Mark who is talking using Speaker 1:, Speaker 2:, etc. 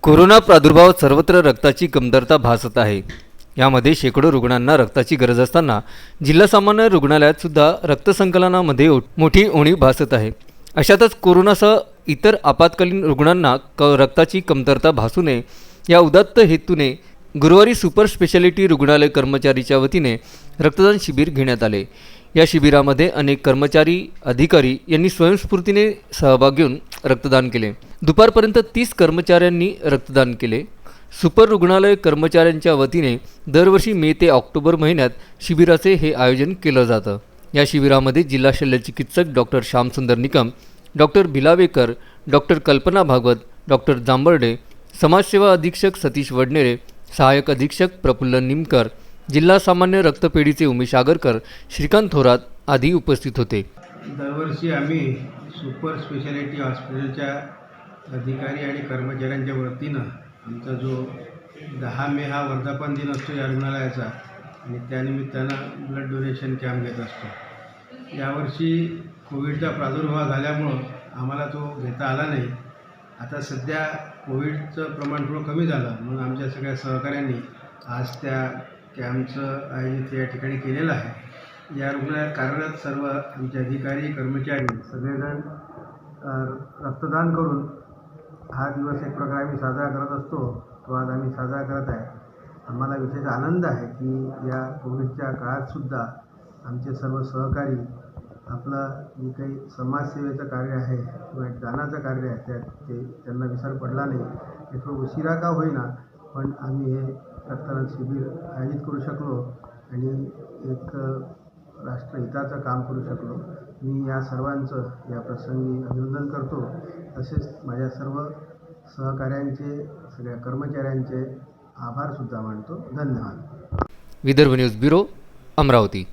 Speaker 1: Corona प्रादुर्भाव सर्वत्र रक्ताची कमतरता भासत आहे। यामध्ये शेकडो रुग्णांना रक्ताची गरज असताना जिल्हा सामान्य रुग्णालयात सुद्धा रक्तसंकलनामध्ये मोठी उणीव भासत आहे। अशातच कोरोनासह इतर आपत्कालीन रुग्णांना रक्ताची कमतरता भासू नये या उदात्त हेतूने गुरुवारी सुपर स्पेशालिटी रुग्णालय कर्मचारीच्या वतीने रक्तदान शिबिर घेण्यात आले। या शिबिरामध्ये अनेक कर्मचारी अधिकारी यांनी स्वयंस्फूर्तीने सहभाग घेऊन रक्तदान केले। दुपारपर्यंत 30 कर्मचाऱ्यांनी रक्तदान केले। सुपर रुग्णालय कर्मचाऱ्यांच्या वतीने दरवर्षी मे ते ऑक्टोबर महिन्यात शिबिराचे हे आयोजन केलं जातं। या शिबिरामध्ये जिल्हा शल्यचिकित्सक doctor Shyamsundar Nikam, doctor Bhilawekar, doctor Kalpana Bhagwat, doctor जांभर्डे, समाजसेवा अधीक्षक सतीश वडनेरे, सहाय्यक अधीक्षक प्रफुल्ल निमकर, जिल्हा सामान्य रक्तपेढीचे उमेश आगरकर, श्रीकांत थोरात आदी उपस्थित होते।
Speaker 2: दरवर्षी आम्ही सुपर स्पेशालिटी हॉस्पिटलच्या अधिकारी आणि कर्मचाऱ्यांच्या वतीनं आमचा जो 10 मे हा वर्धापन दिन असतो या रुग्णालयाचा आणि त्यानिमित्तानं ब्लड डोनेशन कॅम्प घेत असतो। यावर्षी कोविडचा प्रादुर्भाव झाल्यामुळं आम्हाला तो घेता आला नाही। आता सध्या कोविडचं प्रमाण थोडं कमी झालं म्हणून आमच्या सगळ्या सहकाऱ्यांनी आज त्या कॅम्पचं आयोजित या ठिकाणी केलेलं आहे। या रुग्णालयात कार्यरत सर्व आमचे अधिकारी कर्मचारी सगळेजण रक्तदान करून हा दिवस एक प्रकारे आम्ही साजरा करत असतो, तो आज आम्ही साजरा करत आहे। आम्हाला विशेष आनंद आहे की या कोविडच्या काळातसुद्धा आमचे सर्व सहकारी आपलं जे काही समाजसेवेचं कार्य आहे किंवा एक दानाचं कार्य आहे त्यांना विसर पडला नाही। हे थोडं उशिरा का होईना पण आम्ही हे रक्तदान शिबिर आयोजित करू शकलो आणि एक राष्ट्रहिताचं काम करू शकलो। मी या सर्वांचं या प्रसंगी अभिनंदन करतो। तसेच माझ्या सर्व सहकाऱ्यांचे सगळ्या कर्मचाऱ्यांचे आभारसुद्धा मानतो। धन्यवाद।
Speaker 1: Vidarbha news bureau, Amravati.